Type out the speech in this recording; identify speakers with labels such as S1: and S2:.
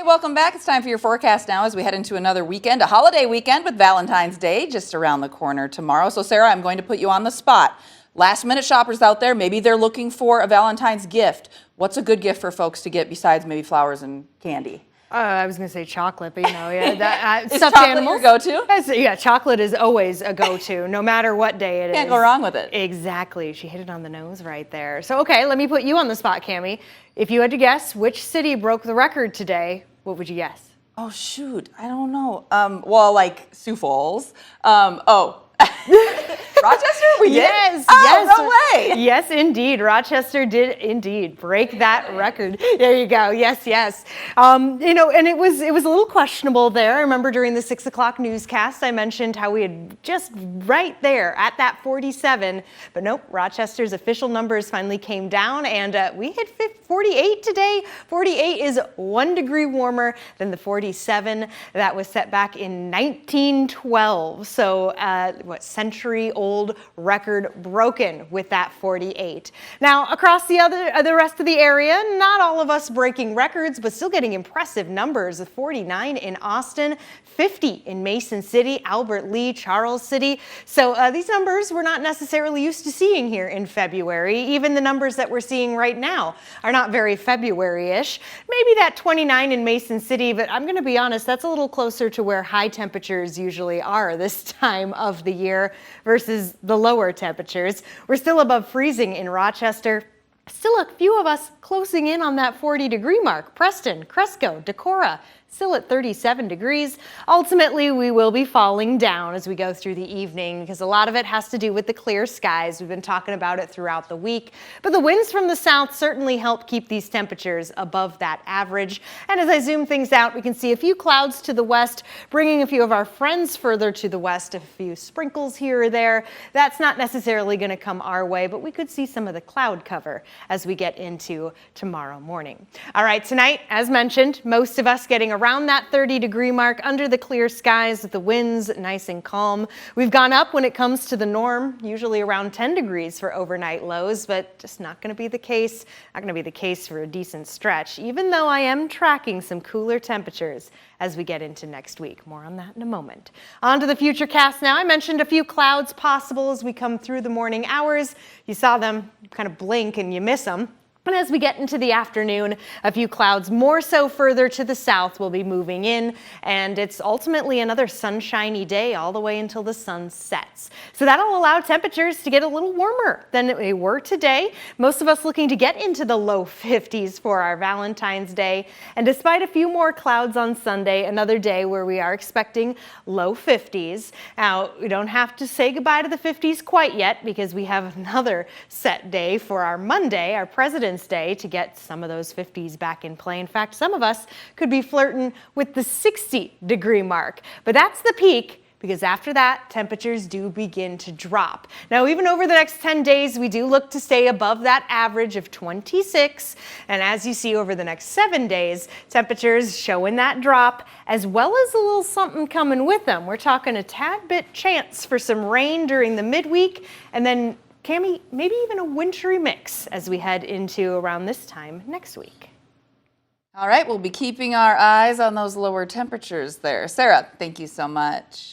S1: welcome back. It's time for your forecast now as we head into another weekend, a holiday weekend with Valentine's Day just around the corner tomorrow. So Sarah, I'm going to put you on the spot. Last minute shoppers out there, maybe they're looking for a Valentine's gift. What's a good gift for folks to get besides maybe flowers and candy?
S2: I was going to say chocolate, but yeah,
S1: Is chocolate your go-to?
S2: Yeah, chocolate is always a go-to, no matter what day it is.
S1: Can't go wrong with it.
S2: Exactly. She hit it on the nose right there. So, okay, let me put you on the spot, Cammie. If you had to guess which city broke the record today, what would you guess?
S1: Oh, shoot. I don't know. Well, like Sioux Falls. Rochester? We did?
S2: Yes.
S1: No way.
S2: Yes, indeed. Rochester did indeed break that record. There you go. Yes. And it was a little questionable there. I remember during the 6 o'clock newscast, I mentioned how we had just right there at that 47, but nope, Rochester's official numbers finally came down and we hit 48 today. 48 is 1 degree warmer than the 47 that was set back in 1912. So, century-old record broken with that 48. Now, across the rest of the area, not all of us breaking records, but still getting impressive numbers of 49 in Austin, 50 in Mason City, Albert Lea, Charles City. So these numbers we're not necessarily used to seeing here in February. Even the numbers that we're seeing right now are not very February-ish. Maybe that 29 in Mason City, but I'm going to be honest, that's a little closer to where high temperatures usually are this time of the year versus the lower temperatures. We're still above freezing in Rochester. Still a few of us closing in on that 40-degree mark. Preston, Cresco, Decorah, still at 37 degrees. Ultimately, we will be falling down as we go through the evening because a lot of it has to do with the clear skies. We've been talking about it throughout the week, but the winds from the south certainly help keep these temperatures above that average. And as I zoom things out, we can see a few clouds to the west, bringing a few of our friends further to the west, a few sprinkles here or there. That's not necessarily going to come our way, but we could see some of the cloud cover as we get into tomorrow morning. All right, tonight, as mentioned, most of us getting around that 30-degree mark under the clear skies with the winds nice and calm. We've gone up when it comes to the norm, usually around 10 degrees for overnight lows, but just not going to be the case. Not going to be the case for a decent stretch, even though I am tracking some cooler temperatures as we get into next week. More on that in a moment. On to the futurecast now. I mentioned a few clouds possible as we come through the morning hours. You saw them kind of blink and you miss them. And as we get into the afternoon, a few clouds more so further to the south will be moving in, and it's ultimately another sunshiny day all the way until the sun sets. So that'll allow temperatures to get a little warmer than they were today. Most of us looking to get into the low 50s for our Valentine's Day. And despite a few more clouds on Sunday, another day where we are expecting low 50s. Now, we don't have to say goodbye to the 50s quite yet because we have another set day for our Monday, our President's Day, to get some of those 50s back in play. In fact, some of us could be flirting with the 60-degree mark, but that's the peak because after that, temperatures do begin to drop. Now, even over the next 10 days, we do look to stay above that average of 26. And as you see over the next 7 days, temperatures showing that drop, as well as a little something coming with them. We're talking a tad bit chance for some rain during the midweek, and then Cammie, maybe even a wintry mix as we head into around this time next week.
S1: All right, we'll be keeping our eyes on those lower temperatures there. Sarah, thank you so much.